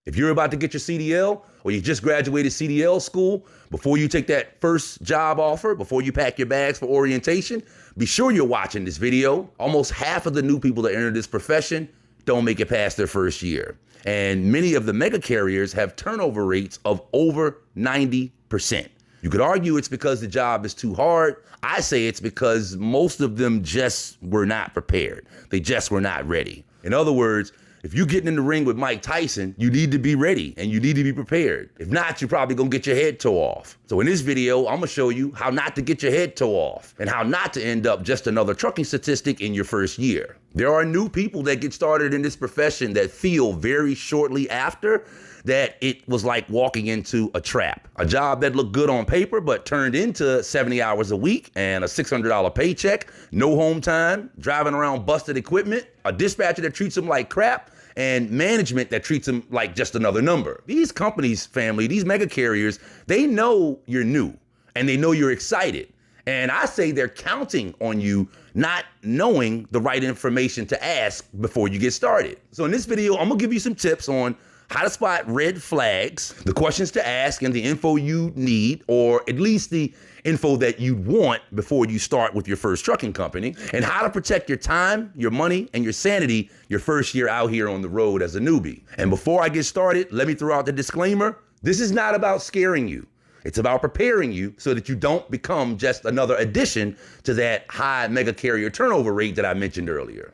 If you're about to get your CDL or you just graduated CDL school, before you take that first job offer, before you pack your bags for orientation, be sure you're watching this video. Almost half of the new people that enter this profession don't make it past their first year. And many of the mega carriers have turnover rates of over 90%. You could argue it's because the job is too hard. I say it's because most of them just were not prepared. They just were not ready. In other words, if you're getting in the ring with Mike Tyson, you need to be ready and you need to be prepared. If not, you're probably gonna get your head tore off. So in this video, I'm gonna show you how not to get your head tore off and how not to end up just another trucking statistic in your first year. There are new people that get started in this profession that feel very shortly after that it was like walking into a trap. A job that looked good on paper, but turned into 70 hours a week and a $600 paycheck, no home time, driving around busted equipment, a dispatcher that treats them like crap, and management that treats them like just another number. These companies, family, these mega carriers, they know you're new and they know you're excited. And I say they're counting on you not knowing the right information to ask before you get started. So in this video, I'm gonna give you some tips on how to spot red flags, the questions to ask, and the info you need, or at least the info that you want before you start with your first trucking company, and how to protect your time, your money, and your sanity your first year out here on the road as a newbie. And before I get started, let me throw out the disclaimer. This is not about scaring you. It's about preparing you so that you don't become just another addition to that high mega carrier turnover rate that I mentioned earlier.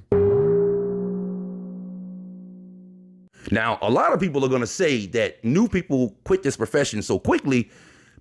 Now, a lot of people are gonna say that new people quit this profession so quickly,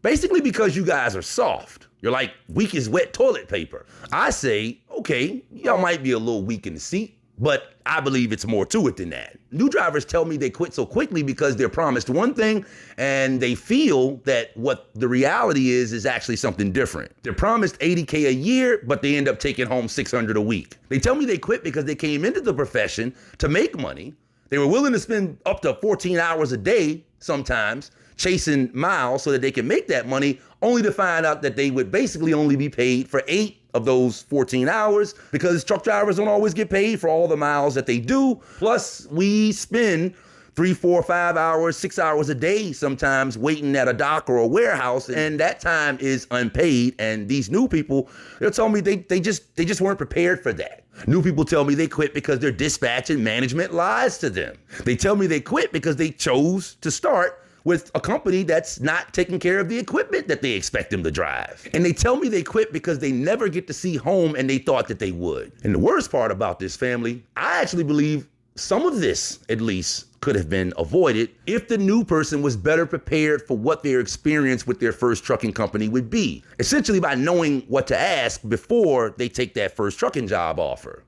basically because you guys are soft. You're like weak as wet toilet paper. I say, okay, y'all might be a little weak in the seat, but I believe it's more to it than that. New drivers tell me they quit so quickly because they're promised one thing and they feel that what the reality is actually something different. They're promised 80K a year, but they end up taking home 600 a week. They tell me they quit because they came into the profession to make money. They were willing to spend up to 14 hours a day sometimes chasing miles so that they can make that money, only to find out that they would basically only be paid for 8 of those 14 hours because truck drivers don't always get paid for all the miles that they do. Plus, we spend 3, 4, 5 hours, 6 hours a day sometimes waiting at a dock or a warehouse, and that time is unpaid. And these new people, they'll tell me they just weren't prepared for that. New people tell me they quit because their dispatch and management lies to them. They tell me they quit because they chose to start with a company that's not taking care of the equipment that they expect them to drive. And they tell me they quit because they never get to see home and they thought that they would. And the worst part about this, family, I actually believe some of this, at least, could have been avoided if the new person was better prepared for what their experience with their first trucking company would be. Essentially by knowing what to ask before they take that first trucking job offer.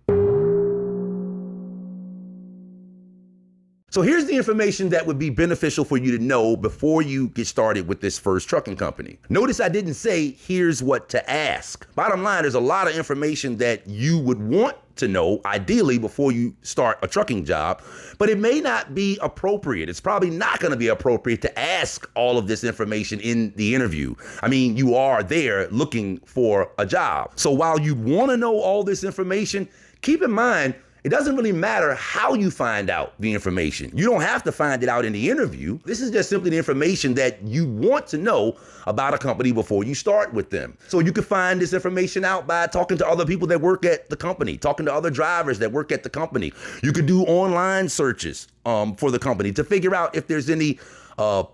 So here's the information that would be beneficial for you to know before you get started with this first trucking company. Notice I didn't say, here's what to ask. Bottom line, there's a lot of information that you would want to know, ideally, before you start a trucking job, but it may not be appropriate. It's probably not gonna be appropriate to ask all of this information in the interview. I mean, you are there looking for a job. So while you wanna know all this information, keep in mind, it doesn't really matter how you find out the information. You don't have to find it out in the interview. This is just simply the information that you want to know about a company before you start with them. So you can find this information out by talking to other people that work at the company, talking to other drivers that work at the company. You could do online searches for the company to figure out if there's any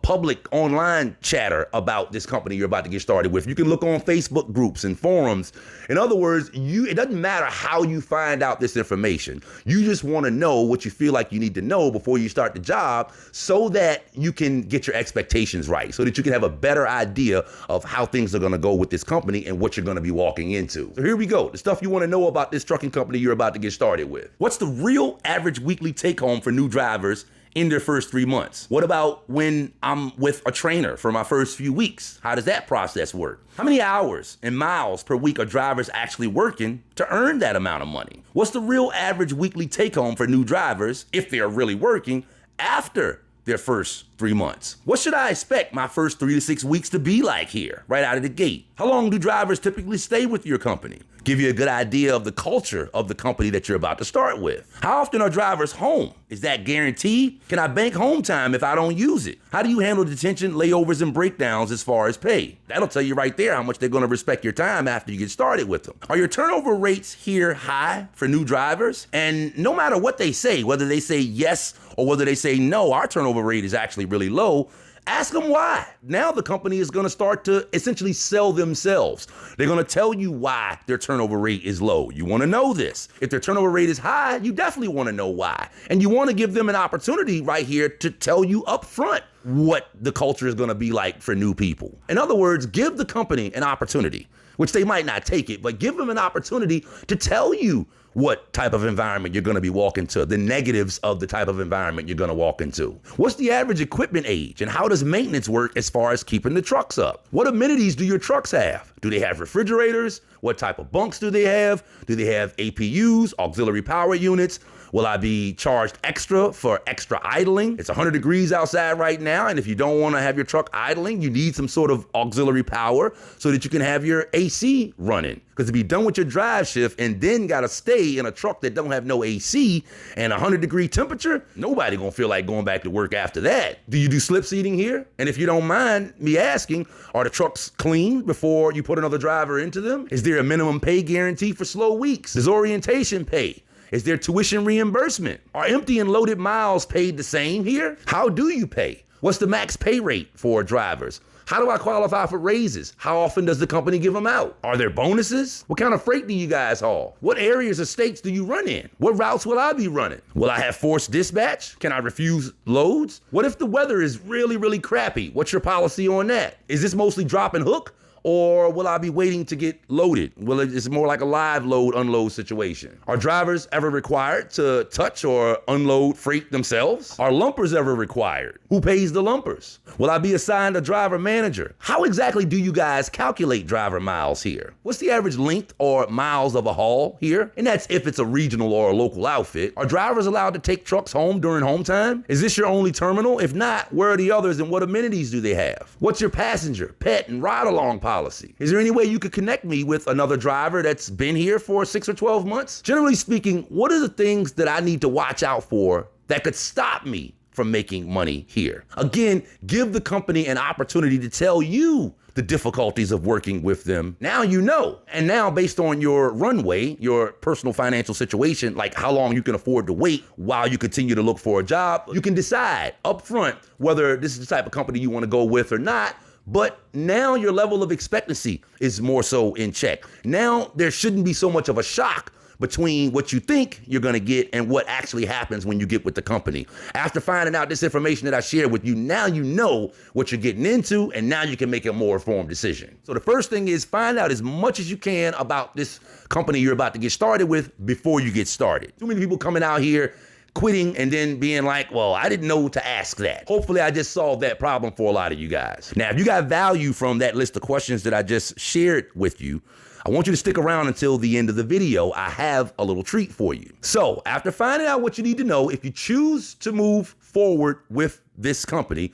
public online chatter about this company you're about to get started with. You can look on Facebook groups and forums. In other words, it doesn't matter how you find out this information. You just want to know what you feel like you need to know before you start the job so that you can get your expectations right, so that you can have a better idea of how things are going to go with this company and what you're going to be walking into. So here we go. The stuff you want to know about this trucking company you're about to get started with. What's the real average weekly take home for new drivers in their first 3 months? What about when I'm with a trainer for my first few weeks? How does that process work? How many hours and miles per week are drivers actually working to earn that amount of money? What's the real average weekly take home for new drivers, if they're really working, after their first 3 months? What should I expect my first 3 to 6 weeks to be like here, right out of the gate? How long do drivers typically stay with your company? Give you a good idea of the culture of the company that you're about to start with. How often are drivers home? Is that guaranteed? Can I bank home time if I don't use it? How do you handle detention, layovers, and breakdowns as far as pay? That'll tell you right there how much they're going to respect your time after you get started with them. Are your turnover rates here high for new drivers? And no matter what they say, whether they say yes or whether they say no, our turnover rate is actually really low, ask them why. Now the company is going to start to essentially sell themselves. They're going to tell you why their turnover rate is low. You want to know this. If their turnover rate is high, you definitely want to know why. And you want to give them an opportunity right here to tell you up front what the culture is going to be like for new people. In other words, give the company an opportunity, which they might not take it, but give them an opportunity to tell you what type of environment you're going to be walking to, the negatives of the type of environment you're going to walk into. What's the average equipment age, and how does maintenance work as far as keeping the trucks up? What amenities do your trucks have? Do they have refrigerators? What type of bunks do they have? Do they have APUs, auxiliary power units? Will I be charged extra for extra idling? It's 100 degrees outside right now, and if you don't want to have your truck idling, you need some sort of auxiliary power so that you can have your AC running. Because if you're done with your drive shift and then got to stay in a truck that don't have no AC and 100-degree temperature, nobody gonna feel like going back to work after that. Do you do slip seating here? And if you don't mind me asking, are the trucks clean before you put another driver into them? Is there a minimum pay guarantee for slow weeks? Does orientation pay? Is there tuition reimbursement? Are empty and loaded miles paid the same here? How do you pay? What's the max pay rate for drivers? How do I qualify for raises? How often does the company give them out? Are there bonuses? What kind of freight do you guys haul? What areas or states do you run in? What routes will I be running? Will I have forced dispatch? Can I refuse loads? What if the weather is really, really crappy? What's your policy on that? Is this mostly drop and hook? Or will I be waiting to get loaded? It's more like a live load, unload situation. Are drivers ever required to touch or unload freight themselves? Are lumpers ever required? Who pays the lumpers? Will I be assigned a driver manager? How exactly do you guys calculate driver miles here? What's the average length or miles of a haul here? And that's if it's a regional or a local outfit. Are drivers allowed to take trucks home during home time? Is this your only terminal? If not, where are the others and what amenities do they have? What's your passenger, pet, and ride-along policy? Is there any way you could connect me with another driver that's been here for 6 or 12 months? Generally speaking, what are the things that I need to watch out for that could stop me from making money here? Again, give the company an opportunity to tell you the difficulties of working with them. Now you know. And now based on your runway, your personal financial situation, like how long you can afford to wait while you continue to look for a job, you can decide up front whether this is the type of company you want to go with or not. But now your level of expectancy is more so in check. Now there shouldn't be so much of a shock between what you think you're gonna get and what actually happens when you get with the company. After finding out this information that I shared with you, now you know what you're getting into, and now you can make a more informed decision. So the first thing is find out as much as you can about this company you're about to get started with before you get started. Too many people coming out here quitting and then being like, well, I didn't know to ask that. Hopefully I just solved that problem for a lot of you guys. Now, if you got value from that list of questions that I just shared with you, I want you to stick around until the end of the video. I have a little treat for you. So after finding out what you need to know, if you choose to move forward with this company,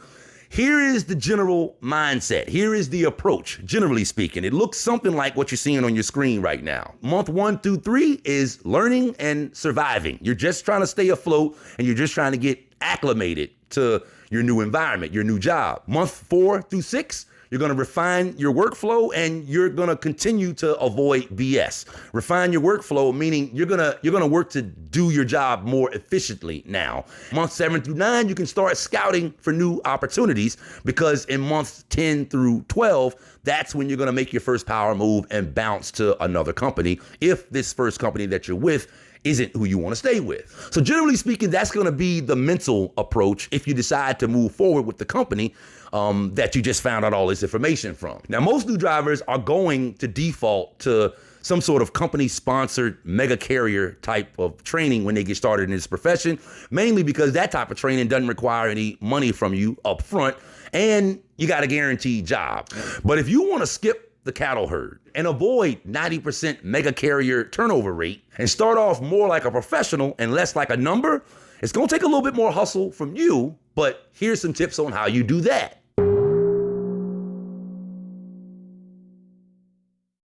here is the general mindset. Here is the approach, generally speaking. It looks something like what you're seeing on your screen right now. Month 1 through 3 is learning and surviving. You're just trying to stay afloat and you're just trying to get acclimated to your new environment, your new job. Month 4 through 6, you're gonna refine your workflow and you're gonna continue to avoid BS. Refine your workflow, meaning you're gonna work to do your job more efficiently now. Month 7 through 9, you can start scouting for new opportunities, because in months 10 through 12, that's when you're gonna make your first power move and bounce to another company if this first company that you're with isn't who you want to stay with. So generally speaking, that's going to be the mental approach if you decide to move forward with the company that you just found out all this information from. Now, most new drivers are going to default to some sort of company-sponsored mega carrier type of training when they get started in this profession, mainly because that type of training doesn't require any money from you up front, and you got a guaranteed job. But if you want to skip the cattle herd and avoid 90% mega carrier turnover rate and start off more like a professional and less like a number, it's gonna take a little bit more hustle from you But here's some tips on how you do that.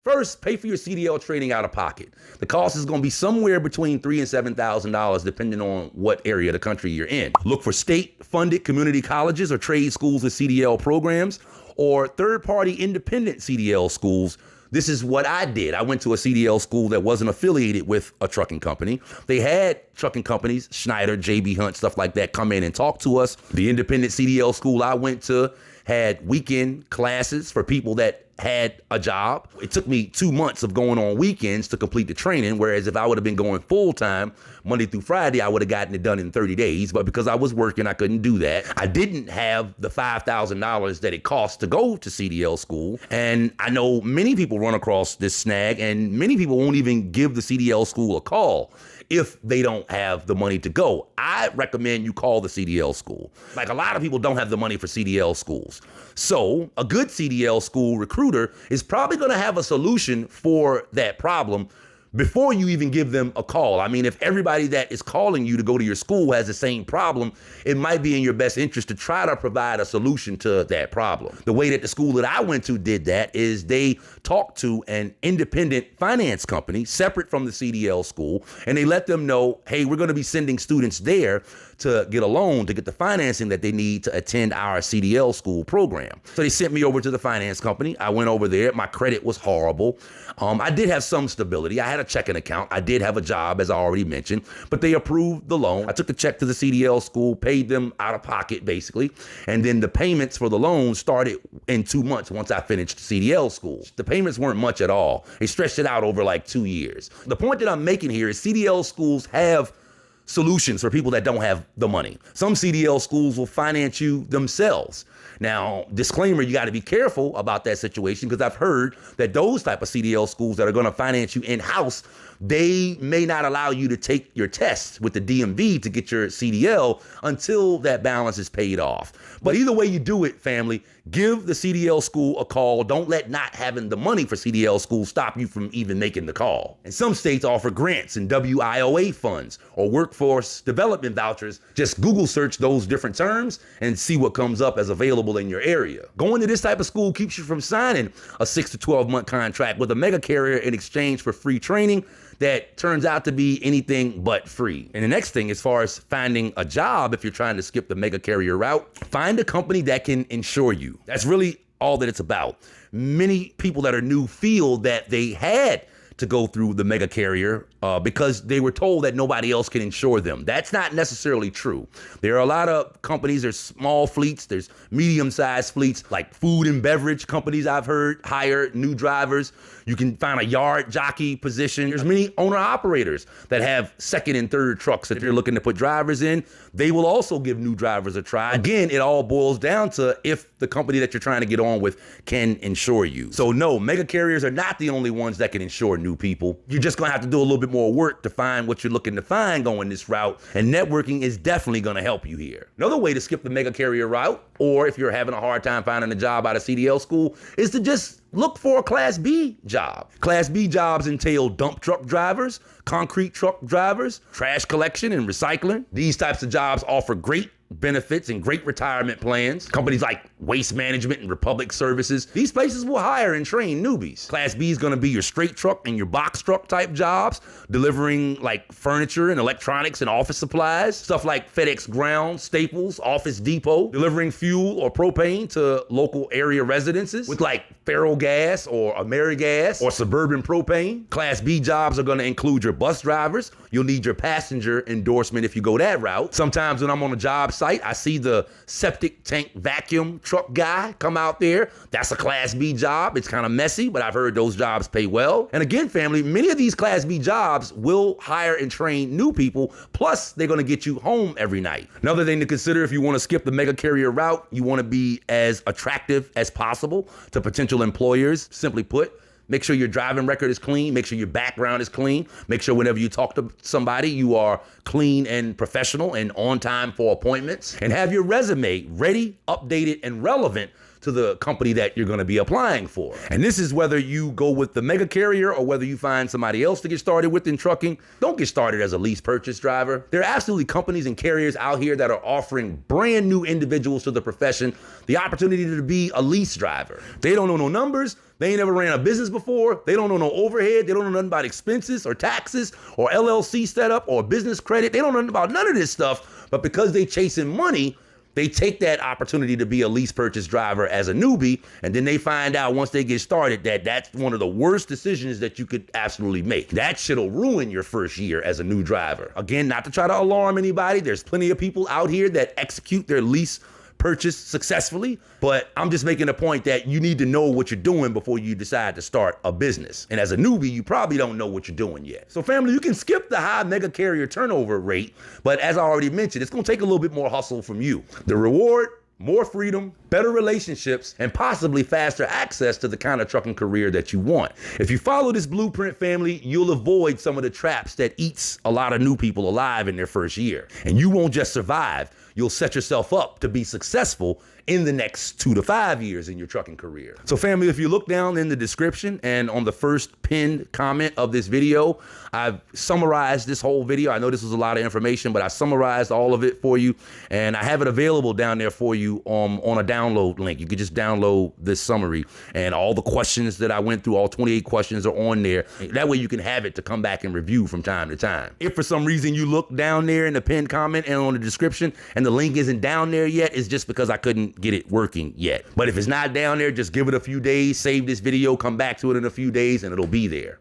First, pay for your CDL training out of pocket. The cost is going to be somewhere between $3,000 and $7,000 depending on what area of the country you're in. Look for state-funded community colleges or trade schools with CDL programs, or third-party independent CDL schools. This is what I did. I went to a CDL school that wasn't affiliated with a trucking company. They had trucking companies, Schneider, JB Hunt, stuff like that, come in and talk to us. The independent CDL school I went to had weekend classes for people that had a job. It took me 2 months of going on weekends to complete the training, whereas if I would have been going full time, Monday through Friday, I would have gotten it done in 30 days. But because I was working, I couldn't do that. I didn't have the $5,000 that it costs to go to CDL school. And I know many people run across this snag, and many people won't even give the CDL school a call if they don't have the money to go. I recommend you call the CDL school. Like, a lot of people don't have the money for CDL schools. So a good CDL school recruiter is probably gonna have a solution for that problem before you even give them a call. I mean, if everybody that is calling you to go to your school has the same problem, it might be in your best interest to try to provide a solution to that problem. The way that the school that I went to did that is they talked to an independent finance company separate from the CDL school, and they let them know, hey, we're gonna be sending students there to get a loan to get the financing that they need to attend our CDL school program. So they sent me over to the finance company. I went over there. My credit was horrible. I did have some stability. I had a checking account. I did have a job, as I already mentioned, but they approved the loan. I took the check to the CDL school, paid them out of pocket, basically, and then the payments for the loan started in 2 months once I finished CDL school. The payments weren't much at all. They stretched it out over like 2 years. The point that I'm making here is CDL schools have solutions for people that don't have the money. Some CDL schools will finance you themselves. Now, disclaimer, you got to be careful about that situation, because I've heard that those type of CDL schools that are going to finance you in-house, they may not allow you to take your test with the DMV to get your CDL until that balance is paid off. But either way you do it, family, give the CDL school a call. Don't let not having the money for CDL school stop you from even making the call. And some states offer grants and WIOA funds or workforce development vouchers. Just Google search those different terms and see what comes up as available in your area. Going to this type of school keeps you from signing a 6 to 12 month contract with a mega carrier in exchange for free training that turns out to be anything but free. And the next thing, as far as finding a job, if you're trying to skip the mega carrier route, find a company that can insure you. That's really all that it's about. Many people that are new feel that they had to go through the mega carrier because they were told that nobody else can insure them. That's not necessarily true. There are a lot of companies, there's small fleets, there's medium-sized fleets, like food and beverage companies I've heard hire new drivers. You can find a yard jockey position. There's many owner-operators that have second and third trucks. If you're looking to put drivers in, they will also give new drivers a try. Again, it all boils down to if the company that you're trying to get on with can insure you. So no, mega carriers are not the only ones that can insure new people. You're just gonna have to do a little bit more work to find what you're looking to find going this route, and networking is definitely gonna help you here. Another way to skip the mega carrier route, or if you're having a hard time finding a job out of CDL school, is to just look for a Class B job. Class B jobs entail dump truck drivers, concrete truck drivers, trash collection and recycling. These types of jobs offer great benefits and great retirement plans. Companies like Waste Management and Republic Services, these places will hire and train newbies. Class B is gonna be your straight truck and your box truck type jobs, delivering like furniture and electronics and office supplies, stuff like FedEx Ground, Staples, Office Depot, delivering fuel or propane to local area residences with like Ferrogas or AmeriGas or Suburban Propane. Class B jobs are gonna include your bus drivers. You'll need your passenger endorsement if you go that route. Sometimes when I'm on a job site, I see the septic tank vacuum truck guy come out there. That's a Class B job. It's kind of messy, but I've heard those jobs pay well. And again, family, many of these Class B jobs will hire and train new people, plus they're gonna get you home every night. Another thing to consider if you wanna skip the mega carrier route, you wanna be as attractive as possible to potential employers. Simply put, make sure your driving record is clean. Make sure your background is clean. Make sure whenever you talk to somebody, you are clean and professional and on time for appointments. And have your resume ready, updated, and relevant to the company that you're going to be applying for. And this is whether you go with the mega carrier or whether you find somebody else to get started with in trucking. Don't get started as a lease purchase driver. There are absolutely companies and carriers out here that are offering brand new individuals to the profession the opportunity to be a lease driver. They don't know no numbers. They ain't never ran a business before. They don't know no overhead. They don't know nothing about expenses or taxes or LLC setup or business credit. They don't know nothing about none of this stuff. But because they chasing money, they take that opportunity to be a lease purchase driver as a newbie, and then they find out once they get started that that's one of the worst decisions that you could absolutely make. That shit'll ruin your first year as a new driver. Again, not to try to alarm anybody. There's plenty of people out here that execute their lease purchase successfully, but I'm just making a point that you need to know what you're doing before you decide to start a business. And as a newbie, you probably don't know what you're doing yet. So family, you can skip the high mega carrier turnover rate, but as I already mentioned, it's gonna take a little bit more hustle from you. The reward, more freedom, better relationships, and possibly faster access to the kind of trucking career that you want. If you follow this blueprint, family, you'll avoid some of the traps that eats a lot of new people alive in their first year. And you won't just survive, you'll set yourself up to be successful in the next 2 to 5 years in your trucking career. So family, if you look down in the description and on the first pinned comment of this video, I've summarized this whole video. I know this was a lot of information, but I summarized all of it for you, and I have it available down there for you on a download link. You can just download this summary, and all the questions that I went through, all 28 questions are on there. That way you can have it to come back and review from time to time. If for some reason you look down there in the pinned comment and on the description and the link isn't down there yet, it's just because I couldn't get it working yet. But if it's not down there, just give it a few days, save this video, come back to it in a few days, and it'll be there.